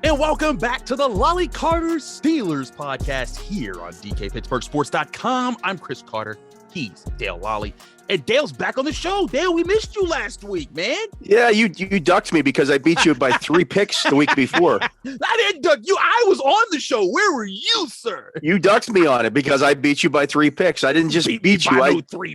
And welcome back to the Lolley-Carter Steelers podcast here on DKPittsburghSports.com. I'm Chris Carter. He's Dale Lolley. And Dale's back on the show. Dale, we missed you last week, man. Yeah, you ducked me because I beat you by 3 picks the week before. I didn't duck you. I was on the show. Where were you, sir? You ducked me on it because I beat you by 3 picks. I didn't just beat you.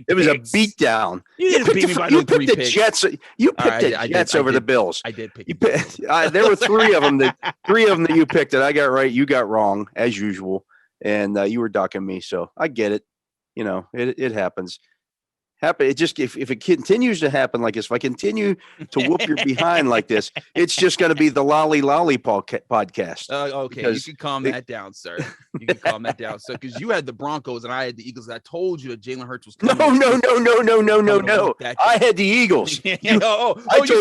It was a beatdown. You didn't beat me by no 3 picks. Jets. You picked the Jets over the Bills. I did pick you. There were 3 of them that you picked that I got right. You got wrong as usual, and you were ducking me. So I get it. You know, it happens. It just if it continues to happen like this, if I continue to whoop your behind like this, it's just going to be the Lolley podcast. Okay, you can calm that down, sir. You can calm that down, sir, because you had the Broncos and I had the Eagles. I told you that Jalen Hurts was coming. No. I had the Eagles. So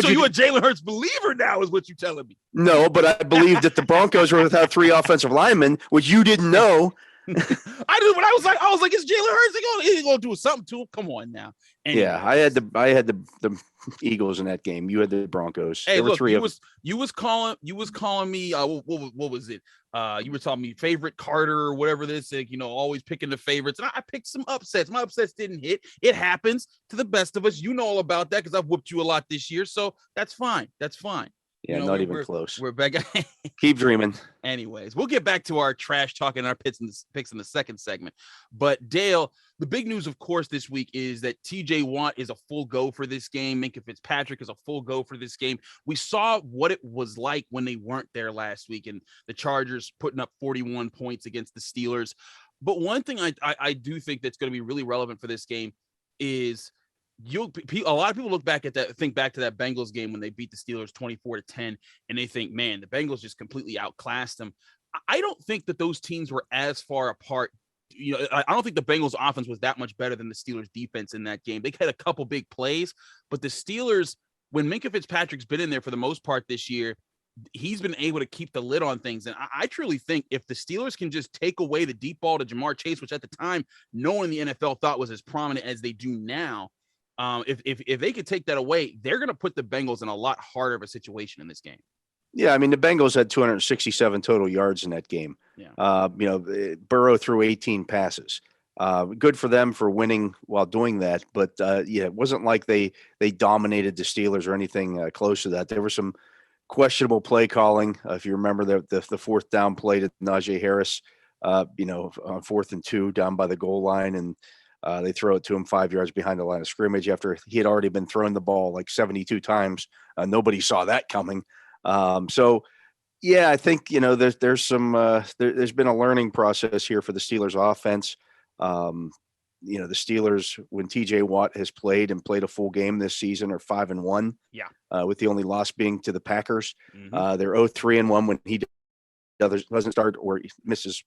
you a Jalen Hurts believer now, is what you're telling me? No, but I believe that the Broncos were without 3 offensive linemen, which you didn't know. I did when I was like, it's Jalen Hurts. He's gonna do something to him. Come on now. Anyways. Yeah, I had the Eagles in that game. You had the Broncos. Hey, there were look, 3 of them. You was calling me. What was it? You were telling me favorite Carter or whatever this. Always picking the favorites, and I picked some upsets. My upsets didn't hit. It happens to the best of us. You know all about that because I've whooped you a lot this year. So that's fine. Yeah, not even close. We're back. Keep dreaming. Anyways, we'll get back to our trash talking, our picks in the second segment. But Dale, the big news, of course, this week is that TJ Watt is a full go for this game. Minkah Fitzpatrick is a full go for this game. We saw what it was like when they weren't there last week, and the Chargers putting up 41 points against the Steelers. But one thing I do think that's going to be really relevant for this game is a lot of people think back to that Bengals game when they beat the Steelers 24-10, and they think, man, the Bengals just completely outclassed them. I don't think that those teams were as far apart. I don't think the Bengals offense was that much better than the Steelers defense in that game. They had a couple big plays, but the Steelers, when Minkah Fitzpatrick's been in there for the most part this year, he's been able to keep the lid on things. And I truly think if the Steelers can just take away the deep ball to Jamar Chase, which at the time, no one in the NFL thought was as prominent as they do now, if they could take that away, they're going to put the Bengals in a lot harder of a situation in this game. Yeah, I mean, the Bengals had 267 total yards in that game. Yeah. Burrow threw 18 passes. Good for them for winning while doing that. But, it wasn't like they dominated the Steelers or anything close to that. There was some questionable play calling. If you remember the 4th down play to Najee Harris, on 4th and 2 down by the goal line, and they throw it to him 5 yards behind the line of scrimmage after he had already been throwing the ball like 72 times. Nobody saw that coming. I think, there's some, there's been a learning process here for the Steelers offense. The Steelers, when TJ Watt has played a full game this season, are 5-1. Yeah. With the only loss being to the Packers. Mm-hmm. They're 0-3-1 when he doesn't start or misses,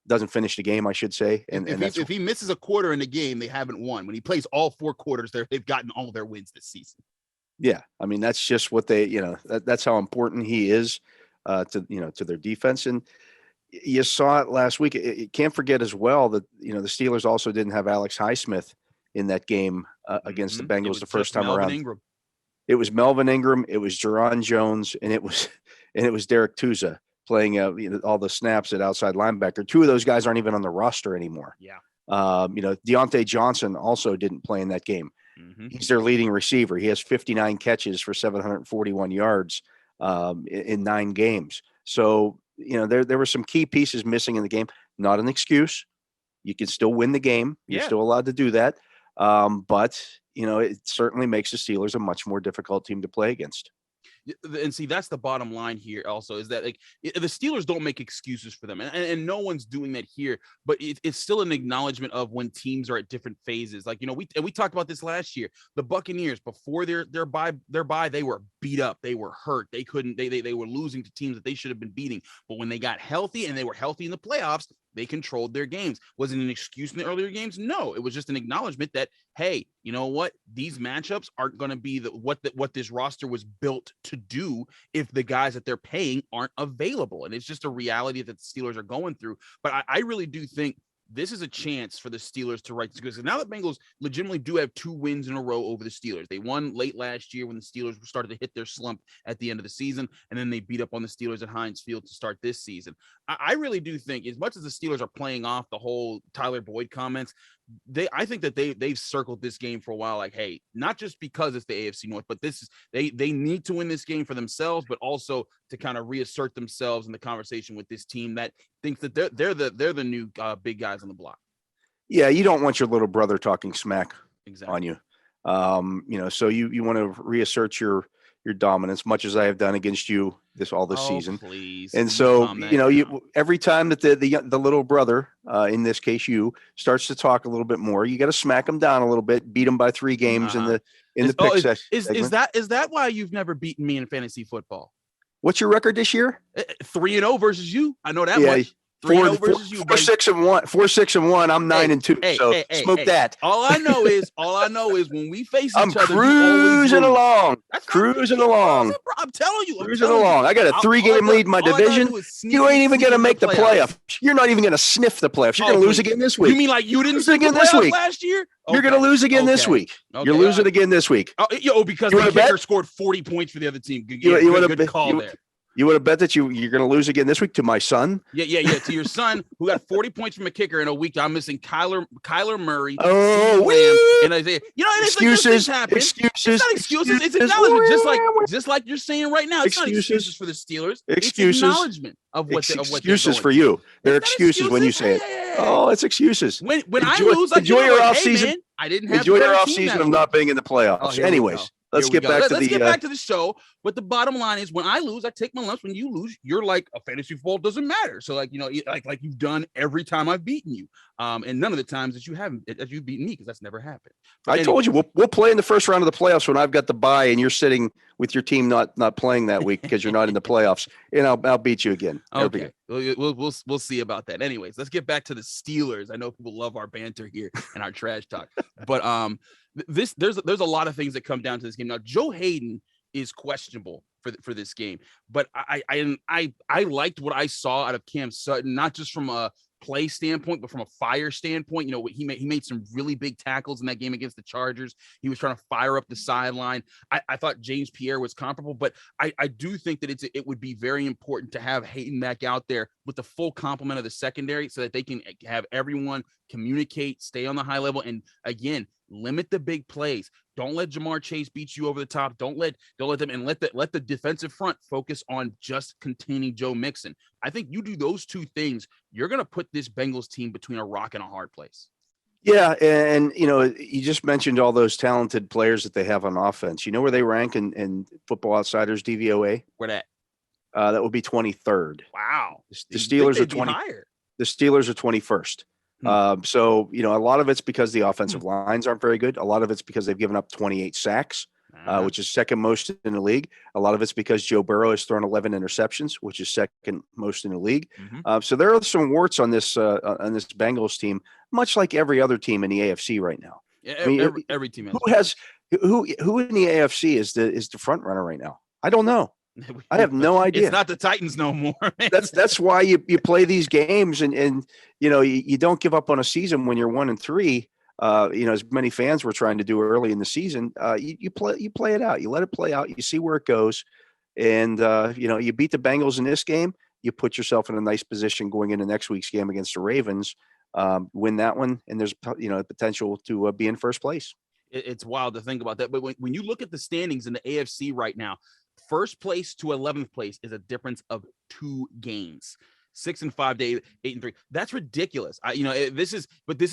doesn't finish the game, I should say. And if he misses a quarter in the game, they haven't won. When he plays all 4 quarters, they've gotten all their wins this season. Yeah, I mean, that's just what they, that's how important he is to their defense. And you saw it last week. You can't forget as well that, the Steelers also didn't have Alex Highsmith in that game against the Bengals the first time around. Ingram. It was Melvin Ingram, it was Jerron Jones, and it was Derek Tusa playing all the snaps at outside linebacker. 2 of those guys aren't even on the roster anymore. Yeah. Deontay Johnson also didn't play in that game. Mm-hmm. He's their leading receiver. He has 59 catches for 741 yards in 9 games. So, there were some key pieces missing in the game. Not an excuse. You can still win the game. You're still allowed to do that. But it certainly makes the Steelers a much more difficult team to play against. And see, that's the bottom line here also, is that the Steelers don't make excuses for them, and no one's doing that here, but it's still an acknowledgement of when teams are at different phases. We talked about this last year. The Buccaneers, before their bye, they were beat up, they were hurt, they were losing to teams that they should have been beating. But when they got healthy and they were healthy in the playoffs, they controlled their games. Was it an excuse in the earlier games? No, it was just an acknowledgement that, hey, you know what? These matchups aren't going to be what this roster was built to do if the guys that they're paying aren't available. And it's just a reality that the Steelers are going through. But I really do think this is a chance for the Steelers to right this, because now the Bengals legitimately do have 2 wins in a row over the Steelers. They won late last year when the Steelers started to hit their slump at the end of the season, and then they beat up on the Steelers at Heinz Field to start this season. I really do think, as much as the Steelers are playing off the whole Tyler Boyd comments, I think that they've circled this game for a while, like, hey, not just because it's the AFC North, but this is they need to win this game for themselves, but also to kind of reassert themselves in the conversation with this team that thinks that they're the new big guys on the block. Yeah, you don't want your little brother talking smack on you. So you want to reassert your dominance, much as I have done against you this season. Please. And so, you every time that the little brother, in this case you, starts to talk a little bit more, you got to smack him down a little bit, beat him by 3 games in the pick segment. Is that why you've never beaten me in fantasy football? What's your record this year? 3-0 versus you. I know that much. 4-6-1. 4-6-1. I'm 9-2. Smoke that. All I know is when we face each other, cruising along. Cruising along. I'm telling you. Cruising along. I got a 3-game lead in my division. You ain't even going to make the playoffs. You're not even going to sniff the playoffs. You're going to lose again this week. You mean like you didn't sniff the playoffs last year? You're going to lose again this week. You're losing again this week. Because the kicker scored 40 points for the other team. Good call there. You would have bet that you're going to lose again this week to my son? Yeah. To your son, who got 40 points from a kicker in a week. I'm missing Kyler Murray. And Isaiah. Excuses. Excuses. It's not excuses. It's acknowledgement. Just like you're saying right now. It's not excuses for the Steelers. Excuses. It's acknowledgement of what excuses for you. They're excuses when you say it. Oh, it's excuses. When I lose, enjoy your off season. I didn't have enjoy your off season of not being in the playoffs. Anyways. Let's get back to the show. But the bottom line is, when I lose, I take my lumps. When you lose, you're like, a fantasy football doesn't matter. So like you've done every time I've beaten you, and none of the times that you've beaten me, because that's never happened. But told you we'll play in the first round of the playoffs when I've got the bye and you're sitting with your team not playing that week because you're not in the playoffs, and I'll beat you again. Okay, we'll see about that. Anyways, let's get back to the Steelers. I know people love our banter here and our trash talk, but there's a lot of things that come down to this game. Now, Joe Hayden is questionable for this game, but I liked what I saw out of Cam Sutton, not just from a play standpoint, but from a fire standpoint. He made some really big tackles in that game against the Chargers. He was trying to fire up the sideline. I thought James Pierre was comparable, but I do think that it would be very important to have Hayden back out there with the full complement of the secondary, so that they can have everyone communicate, stay on the high level, and again, limit the big plays. Don't let Jamar Chase beat you over the top. Don't let them, and let the defensive front focus on just containing Joe Mixon. I think you do those 2 things, you're going to put this Bengals team between a rock and a hard place. Yeah, and you just mentioned all those talented players that they have on offense. You know where they rank in Football Outsiders DVOA? Where that? That would be 23rd. Wow. The Steelers are 20. The Steelers are 21st. So, a lot of it's because the offensive lines aren't very good. A lot of it's because they've given up 28 sacks, which is second most in the league. A lot of it's because Joe Burrow has thrown 11 interceptions, which is second most in the league. So there are some warts on this Bengals team, much like every other team in the AFC right now. Yeah, every team who in the AFC is the front runner right now? I don't know. I have no idea. It's not the Titans no more. Man. That's why you play these games, and you don't give up on a season when you're 1-3. As many fans were trying to do early in the season. You play it out. You let it play out. You see where it goes, and you beat the Bengals in this game. You put yourself in a nice position going into next week's game against the Ravens. Win that one, and there's potential to be in first place. It's wild to think about that, but when you look at the standings in the AFC right now, first place to 11th place is a difference of 2 games. 6-5 to 8-3. That's ridiculous. This is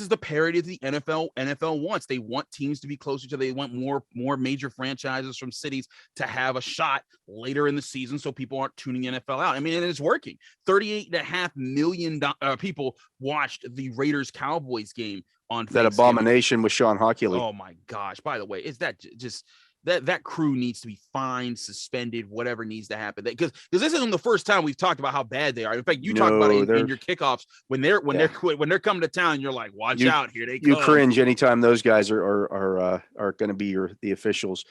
the parity of the NFL wants. They want teams to be close to each other. They want more major franchises from cities to have a shot later in the season, so people aren't tuning NFL out. I mean, and it's working. 38.5 million people watched the Raiders Cowboys game on that abomination with Sean Hockley. Oh my gosh! By the way, is that just? That crew needs to be fined, suspended, whatever needs to happen. Because this isn't the first time we've talked about how bad they are. In fact, you talk about it in your kickoffs when they're coming to town. You're like, watch out, here they come. You cringe anytime those guys are going to be the officials.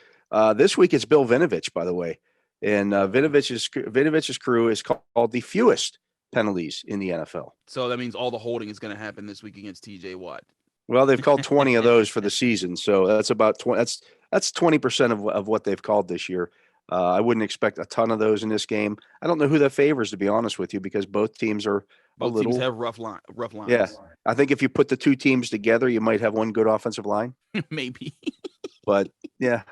This week it's Bill Vinovich, by the way, and Vinovich's crew is called the fewest penalties in the NFL. So that means all the holding is going to happen this week against TJ Watt. Well, they've called 20 of those for the season, so that's about 20. That's 20% of what they've called this year. I wouldn't expect a ton of those in this game. I don't know who that favors, to be honest with you, because both teams are teams have rough lines. Yeah, I think if you put the two teams together, you might have one good offensive line. Maybe. But yeah.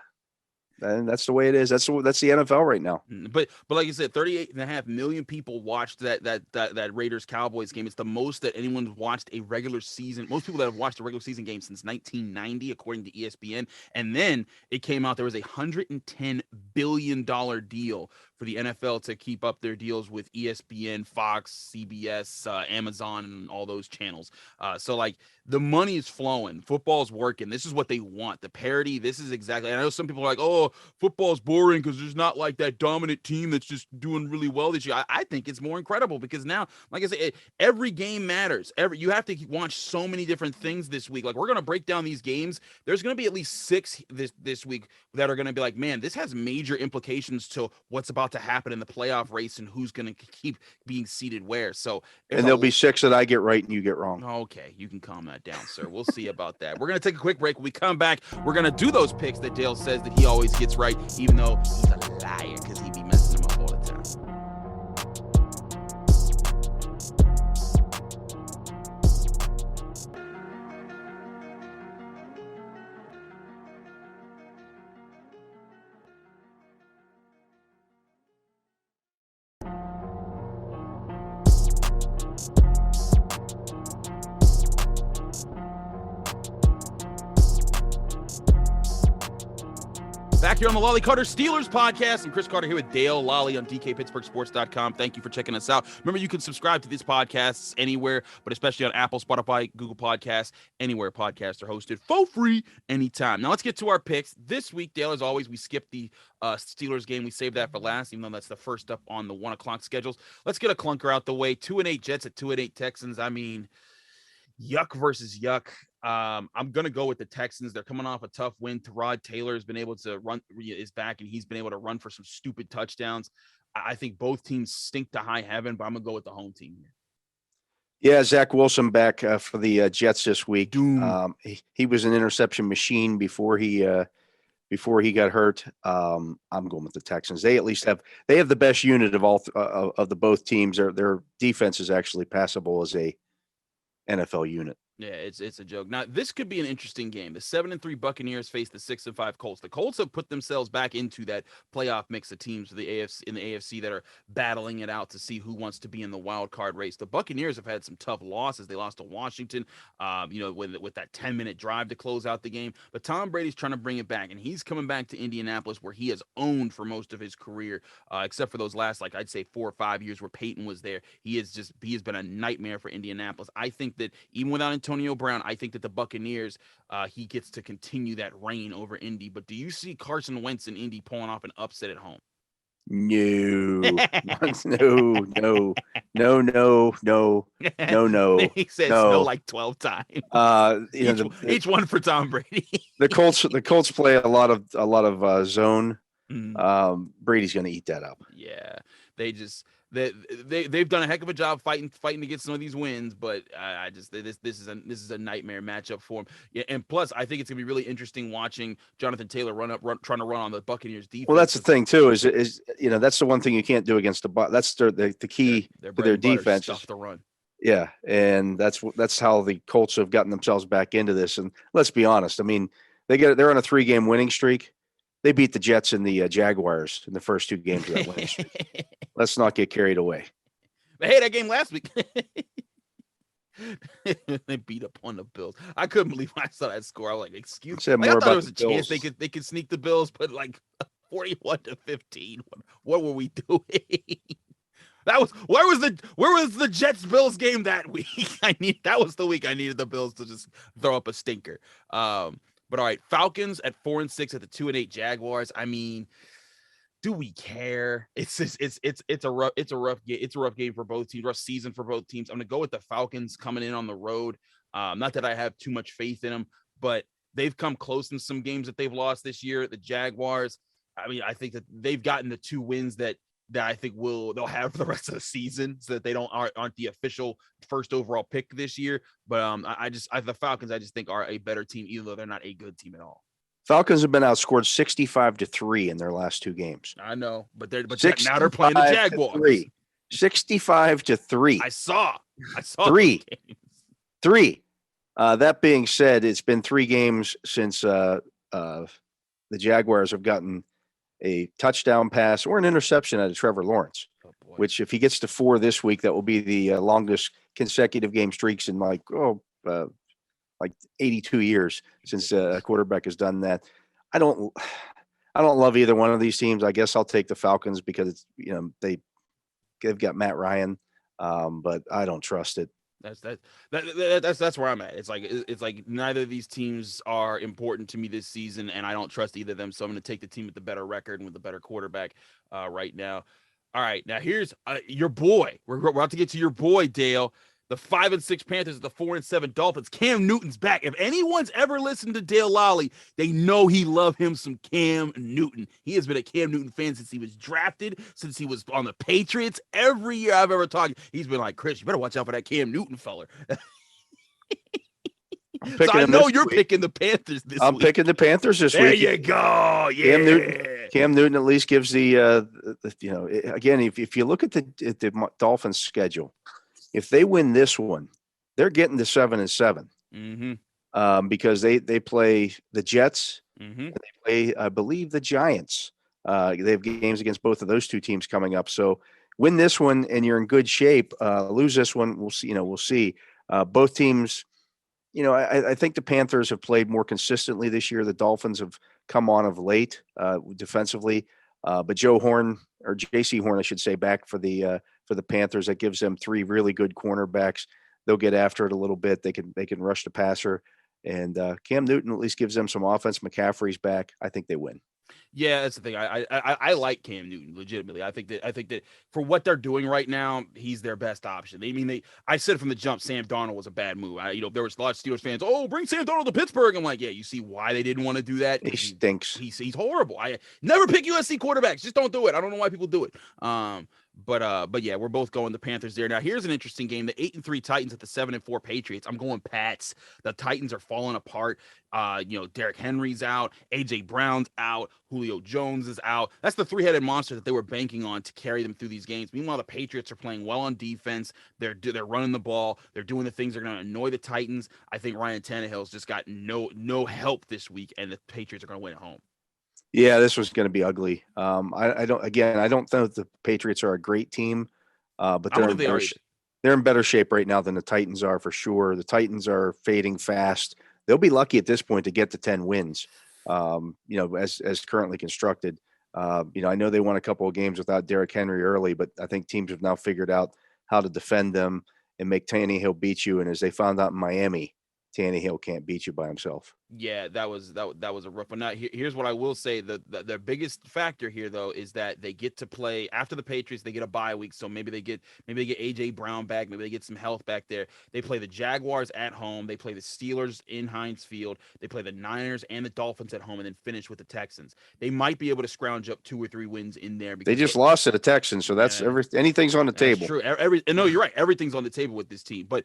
And that's the way it is. That's the NFL right now. But like you said, 38.5 million people watched that Raiders Cowboys game. It's the most that anyone's watched a regular season. Most people that have watched a regular season game since 1990, according to ESPN. And then it came out there was a $110 billion deal for the NFL to keep up their deals with ESPN, Fox, CBS, Amazon, and all those channels. So like the money is flowing. Football's working. This is what they want. The parity. This is exactly. I know some people are like, oh, football's boring because there's not like that dominant team that's just doing really well this year. I think it's more incredible because now, like I said, every game matters. You have to watch so many different things this week. Like we're gonna break down these games. There's gonna be at least 6 this week that are gonna be like, man, this has major implications to what's about to happen in the playoff race and who's gonna keep being seated where. So and there'll be 6 that I get right and you get wrong. Okay, you can calm that down, sir. We'll see about that. We're gonna take a quick break. When we come back, we're gonna do those picks that Dale says that he always gets right, even though he's a liar because he be messing them up all the time. Back here on the Lolley-Carter Steelers podcast, and Chris Carter here with Dale Lolley on DKPittsburghSports.com. Thank you for checking us out. Remember, you can subscribe to these podcasts anywhere, but especially on Apple, Spotify, Google Podcasts, anywhere podcasts are hosted for free anytime. Now, let's get to our picks. This week, Dale, as always, we skipped the Steelers game. We saved that for last, even though that's the first up on the 1 o'clock schedules. Let's get a clunker out the way. 2-8 Jets at 2-8 Texans. I mean, yuck versus yuck. I'm gonna go with the Texans. They're coming off a tough win. Tyrod Taylor has been able to is back, and he's been able to run for some stupid touchdowns. I think both teams stink to high heaven, but I'm gonna go with the home team here. Yeah, Zach Wilson back for the Jets this week. He was an interception machine before he got hurt. I'm going with the Texans. They at least have the best unit of all of the both teams. Their defense is actually passable as a NFL unit. Yeah, it's a joke. Now, this could be an interesting game. The 7-3 Buccaneers face the 6-5 Colts. The Colts have put themselves back into that playoff mix of teams for the AFC that are battling it out to see who wants to be in the wild card race. The Buccaneers have had some tough losses. They lost to Washington, with that 10-minute drive to close out the game. But Tom Brady's trying to bring it back, and he's coming back to Indianapolis, where he has owned for most of his career, except for those last, I'd say 4 or 5 years where Peyton was there. He has been a nightmare for Indianapolis. I think that even without Antonio Brown, I think that the Buccaneers, he gets to continue that reign over Indy. But do you see Carson Wentz and Indy pulling off an upset at home? No. He says no like 12 times. Each one for Tom Brady. The Colts play a lot of zone. Brady's going to eat that up. Yeah, they've done a heck of a job fighting to get some of these wins, but this is a nightmare matchup for him. Yeah, and plus I think it's gonna be really interesting watching Jonathan Taylor trying to run on the Buccaneers defense. Well, that's the thing too. Is that's the one thing you can't do against that's the key to their defense. Stuff the run. Yeah, and that's how the Colts have gotten themselves back into this. And let's be honest. I mean, they're on a 3-game winning streak. They beat the Jets and the Jaguars in the first 2 games of that winning streak. Let's not get carried away. Hey, that game last week. They beat up on the Bills. I couldn't believe when I saw that score. I was like, excuse me. I thought there was a chance they could sneak the Bills, but 41-15. What were we doing? Where was the Jets Bills game that week? That was the week I needed the Bills to just throw up a stinker. But all right, Falcons at 4-6 at the 2-8 Jaguars. I mean, do we care? It's a rough game for both teams, rough season for both teams. I'm gonna go with the Falcons coming in on the road. Not that I have too much faith in them, but they've come close in some games that they've lost this year. The Jaguars, I mean, I think that they've gotten the 2 wins that that I think they'll have for the rest of the season, so that they aren't the official first overall pick this year. But the Falcons I just think are a better team, even though they're not a good team at all. Falcons have been outscored 65-3 in their last 2 games. I know, but now they're playing the Jaguars. 65-3. I saw 3. That being said, it's been 3 games since the Jaguars have gotten a touchdown pass or an interception out of Trevor Lawrence, which if he gets to 4 this week, that will be the longest consecutive game streaks in like 82 years since a quarterback has done that. I don't love either one of these teams. I guess I'll take the Falcons because it's, they've got Matt Ryan, but I don't trust it. That's where I'm at. It's like neither of these teams are important to me this season, and I don't trust either of them. So I'm going to take the team with the better record and with the better quarterback right now. All right, now here's your boy. We're about to get to your boy, Dale. The 5-6 Panthers, the 4-7 Dolphins. Cam Newton's back. If anyone's ever listened to Dale Lolley, they know he loved him some Cam Newton. He has been a Cam Newton fan since he was drafted, since he was on the Patriots. Every year I've ever talked, he's been like, Chris, you better watch out for that Cam Newton feller. So I know you're picking the Panthers this week. I'm picking the Panthers this week. There you go. Yeah. Cam Newton at least gives the again, if you look at the Dolphins schedule, if they win this one, they're getting to 7-7 because they play the Jets and they play, I believe, the Giants. They have games against both of those 2 teams coming up. So win this one and you're in good shape. Lose this one, we'll see. We'll see. Both teams. I think the Panthers have played more consistently this year. The Dolphins have come on of late defensively, but J.C. Horn, I should say, back for the Panthers. That gives them 3 really good cornerbacks. They'll get after it a little bit. They can rush the passer, and Cam Newton at least gives them some offense. McCaffrey's back. I think they win. Yeah, that's the thing. I like Cam Newton legitimately. I think that for what they're doing right now, he's their best option. I said from the jump, Sam Darnold was a bad move. There was a lot of Steelers fans. Oh, bring Sam Darnold to Pittsburgh. I'm like, yeah, you see why they didn't want to do that? He stinks. He's horrible. I never pick USC quarterbacks. Just don't do it. I don't know why people do it. But yeah, we're both going the Panthers there. Now here's an interesting game: the 8-3 Titans at the 7-4 Patriots. I'm going Pats. The Titans are falling apart. Derrick Henry's out, AJ Brown's out, Julio Jones is out. That's the 3-headed monster that they were banking on to carry them through these games. Meanwhile, the Patriots are playing well on defense. They're running the ball. They're doing the things that are going to annoy the Titans. I think Ryan Tannehill's just got no help this week, and the Patriots are going to win at home. Yeah, this was going to be ugly. I don't think the Patriots are a great team, but they're in better shape right now than the Titans are for sure. The Titans are fading fast. They'll be lucky at this point to get to 10 wins, as currently constructed. I know they won a couple of games without Derrick Henry early, but I think teams have now figured out how to defend them and make Tannehill beat you. And as they found out in Miami, Tannehill can't beat you by himself. Yeah, that was a rough one. Now, here's what I will say: the biggest factor here, though, is that they get to play after the Patriots. They get a bye week, so maybe they get AJ Brown back. Maybe they get some health back there. They play the Jaguars at home. They play the Steelers in Heinz Field. They play the Niners and the Dolphins at home, and then finish with the Texans. They might be able to scrounge up 2 or 3 wins in there. Because they just lost to the Texans, so that's anything's on the table. True. No, you're right. Everything's on the table with this team, but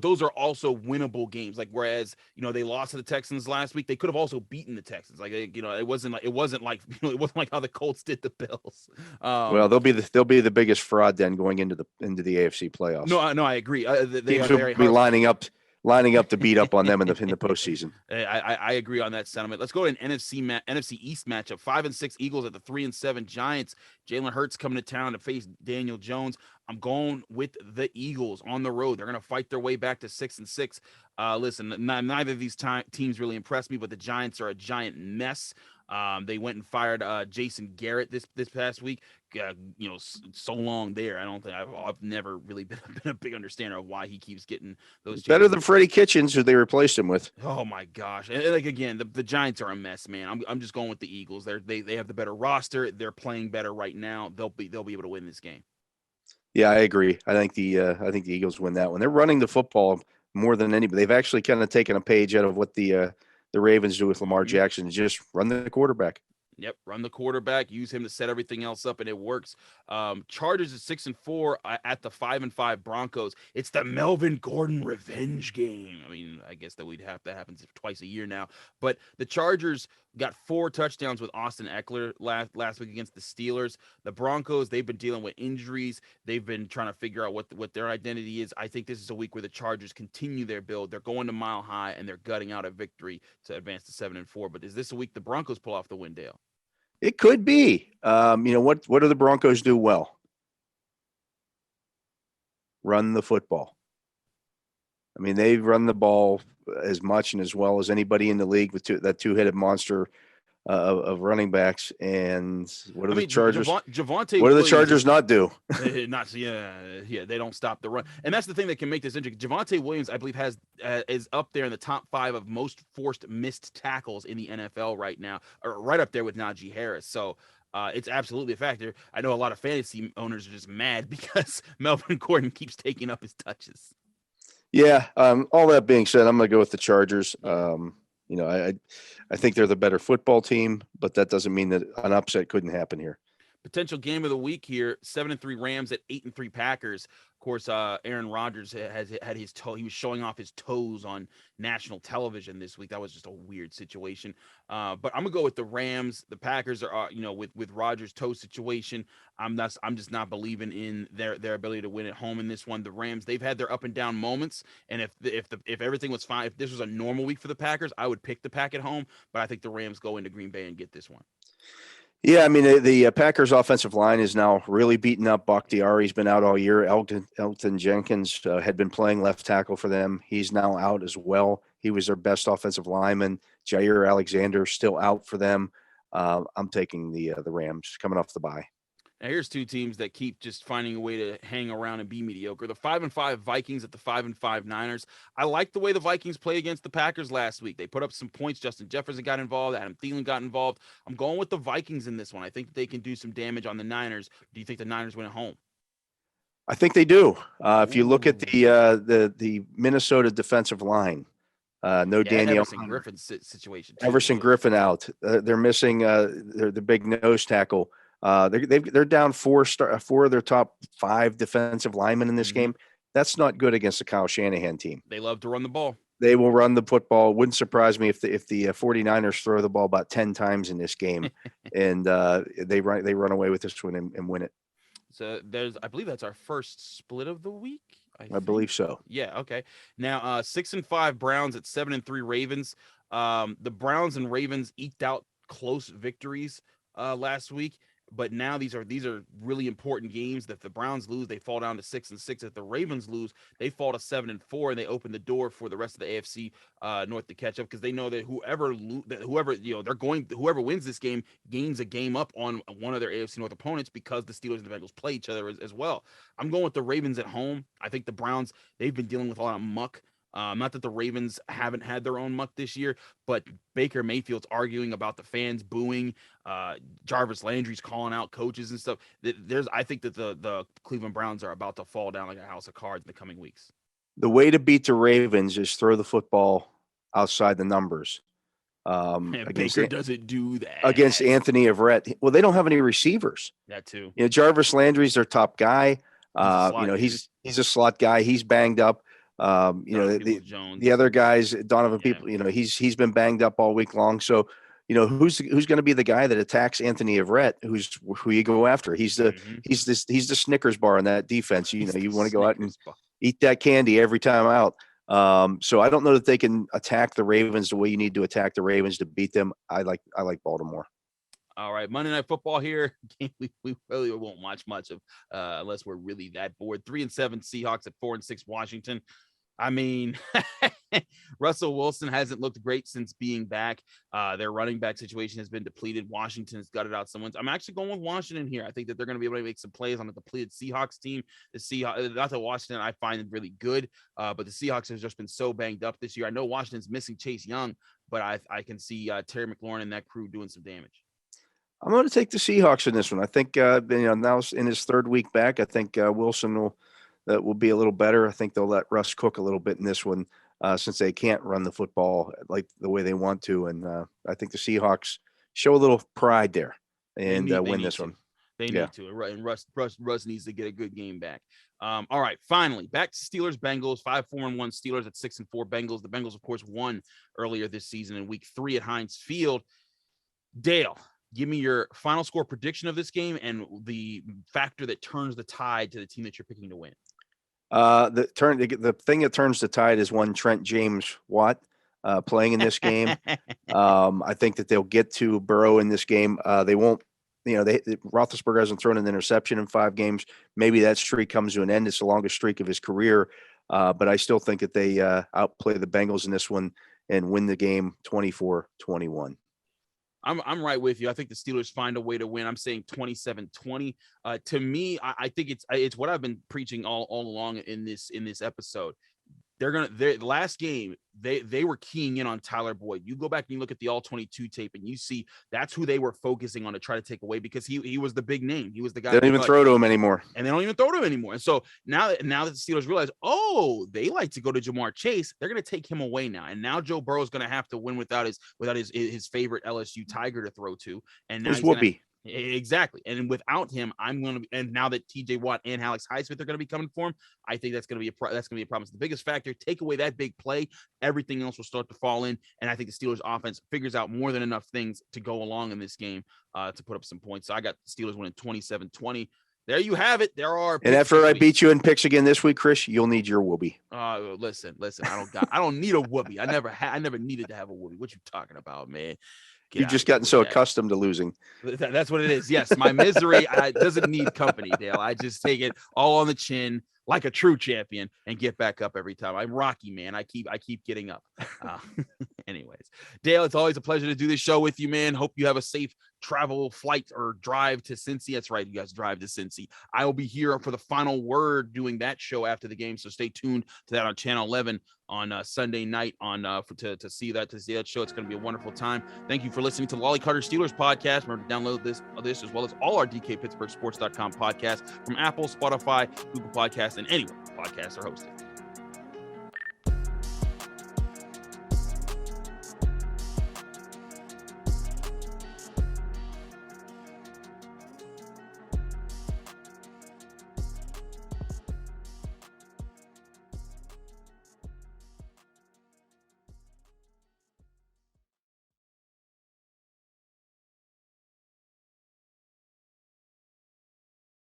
those are also winnable games. Like whereas they lost to the Texans last week, they could have also beaten the Texans. Like it wasn't like how the Colts did the Bills. Well, they'll be the biggest fraud then going into the AFC playoffs. No, I agree. Teams will be lining up to beat up on them in the postseason. I agree on that sentiment. Let's go to an NFC East matchup. 5-6 Eagles at the 3-7 Giants. Jalen Hurts coming to town to face Daniel Jones. I'm going with the Eagles on the road. They're going to fight their way back to 6-6. Listen, neither of these teams really impressed me, but the Giants are a giant mess. They went and fired Jason Garrett this past week. So long there. I don't think I've never really been a big understander of why he keeps getting those. Better than Freddie Kitchens, who they replaced him with. Oh my gosh! And like again, the Giants are a mess, man. I'm just going with the Eagles. They have the better roster. They're playing better right now. They'll be able to win this game. Yeah, I agree. I think the Eagles win that one. They're running the football more than anybody. They've actually kind of taken a page out of what the Ravens do with Lamar Jackson. Just run the quarterback. Yep, run the quarterback, use him to set everything else up, and it works. Chargers is 6-4 at the 5-5 Broncos. It's the Melvin Gordon revenge game. I mean, I guess that happens twice a year now. But the Chargers got 4 touchdowns with Austin Eckler last week against the Steelers. The Broncos, they've been dealing with injuries. They've been trying to figure out what their identity is. I think this is a week where the Chargers continue their build. They're going to Mile High and they're gutting out a victory to advance to 7-4. But is this a week the Broncos pull off the win, Dale? It could be. What do the Broncos do well? Run the football. I mean, they run the ball as much and as well as anybody in the league with that two-headed monster of running backs. And what do the Chargers? Javonte what do the Chargers not do? They don't stop the run, and that's the thing that can make this interesting. Javonte Williams, I believe, is up there in the top 5 of most forced missed tackles in the NFL right now, or right up there with Najee Harris. So. It's absolutely a factor. I know a lot of fantasy owners are just mad because Melvin Gordon keeps taking up his touches. Yeah. All that being said, I'm going to go with the Chargers. I think they're the better football team, but that doesn't mean that an upset couldn't happen here. Potential game of the week here: 7-3 Rams at 8-3 Packers. Of course, Aaron Rodgers had his toe. He was showing off his toes on national television this week. That was just a weird situation. But I'm gonna go with the Rams. The Packers are, with Rodgers' toe situation. I'm just not believing in their ability to win at home in this one. The Rams, they've had their up and down moments, and if everything was fine, if this was a normal week for the Packers, I would pick the Pack at home. But I think the Rams go into Green Bay and get this one. Yeah, I mean, the Packers' offensive line is now really beaten up. Bakhtiari's been out all year. Elton Jenkins had been playing left tackle for them. He's now out as well. He was their best offensive lineman. Jair Alexander still out for them. I'm taking the Rams coming off the bye. Now, here's 2 teams that keep just finding a way to hang around and be mediocre. The 5-5 Vikings at the 5-5 Niners. I like the way the Vikings played against the Packers last week. They put up some points. Justin Jefferson got involved. Adam Thielen got involved. I'm going with the Vikings in this one. I think that they can do some damage on the Niners. Do you think the Niners win at home? I think they do. If you look at the Minnesota defensive line, Danielle Everson Griffin situation. Everson Griffin out. They're missing the big nose tackle. They're down 4 of their top 5 defensive linemen in this game. That's not good against the Kyle Shanahan team. They love to run the ball. They will run the football. Wouldn't surprise me if the 49ers throw the ball about 10 times in this game, and they run away with this one and win it. So I believe that's our first split of the week. I believe so. Yeah. Okay. Now 6-5 Browns at 7-3 Ravens. The Browns and Ravens eked out close victories last week. But now these are really important games. That if the Browns lose, they fall down to 6-6. If the Ravens lose, they fall to 7-4, and they open the door for the rest of the AFC North to catch up, because they know that whoever wins this game gains a game up on one of their AFC North opponents, because the Steelers and the Bengals play each other as well. I'm going with the Ravens at home. I think the Browns, they've been dealing with a lot of muck. Not that the Ravens haven't had their own muck this year, but Baker Mayfield's arguing about the fans booing. Jarvis Landry's calling out coaches and stuff. I think that the Cleveland Browns are about to fall down like a house of cards in the coming weeks. The way to beat the Ravens is throw the football outside the numbers. Baker doesn't do that against Anthony Everett. Well, they don't have any receivers. That too. Jarvis Landry's their top guy. He's a slot guy. He's banged up. The other guys, Donovan People, he's been banged up all week long. So, who's going to be the guy that attacks Anthony Everett? Who you go after? He's the Snickers bar in that defense. You want to go out and eat that candy every time out. So I don't know that they can attack the Ravens the way you need to attack the Ravens to beat them. I like Baltimore. All right, Monday Night Football here. We really won't watch much of unless we're really that bored. 3-7 Seahawks at 4-6 Washington. I mean, Russell Wilson hasn't looked great since being back. Their running back situation has been depleted. Washington has gutted out someone. I'm actually going with Washington here. I think that they're going to be able to make some plays on a depleted Seahawks team. The Seahawks, not that Washington I find really good, but the Seahawks have just been so banged up this year. I know Washington's missing Chase Young, but I can see Terry McLaurin and that crew doing some damage. I'm going to take the Seahawks in this one. I think now in his 3rd week back, I think Wilson will be a little better. I think they'll let Russ cook a little bit in this one since they can't run the football like the way they want to. And I think the Seahawks show a little pride there and win this one. They need to. And Russ needs to get a good game back. All right, finally, back to Steelers Bengals. 5-4-1 Steelers at 6-4 Bengals. The Bengals, of course, won earlier this season in Week 3 at Heinz Field. Dale, give me your final score prediction of this game and the factor that turns the tide to the team that you're picking to win. The thing that turns the tide is one Trent James Watt playing in this game. I think that they'll get to Burrow in this game. They won't. Roethlisberger hasn't thrown an interception in 5 games. Maybe that streak comes to an end. It's the longest streak of his career. But I still think that they outplay the Bengals in this one and win the game 24-21. I'm right with you. I think the Steelers find a way to win. I'm saying 27-20. To me, I think it's what I've been preaching all along in this episode. The last game, they were keying in on Tyler Boyd. You go back and you look at the all-22 tape and you see that's who they were focusing on to try to take away because he was the big name. He was the guy. They don't even throw to him anymore. And they don't even throw to him anymore. And so now that the Steelers realize, they like to go to Jamar Chase, they're going to take him away now. And now Joe Burrow is going to have to win without his favorite LSU Tiger to throw to. And now his whoopee. Exactly. And without him, and now that TJ Watt and Alex Highsmith are going to be coming for him, I think that's going to be a problem. It's the biggest factor. Take away that big play, everything else will start to fall in. And I think the Steelers offense figures out more than enough things to go along in this game to put up some points. So I got the Steelers winning 27-20. There you have it. And after I beat you in picks again this week, Chris, you'll need your whoopee. Listen. I don't need a whoopee. I never needed to have a whoopee. What you talking about, man? You've just gotten so accustomed to losing. That's what it is. Yes, my misery doesn't need company, Dale. I just take it all on the chin like a true champion and get back up every time. I'm Rocky, man. I keep getting up. Anyways, Dale, it's always a pleasure to do this show with you, man. Hope you have a safe travel, flight, or drive to Cincy. That's right, you guys drive to Cincy. I will be here for the final word doing that show after the game, so stay tuned to that on Channel 11 on Sunday night to see that show. It's going to be a wonderful time. Thank you for listening to Lolley-Carter Steelers podcast. Remember to download this as well as all our DKPittsburghSports.com podcasts from Apple, Spotify, Google Podcasts, and anywhere podcasts are hosted.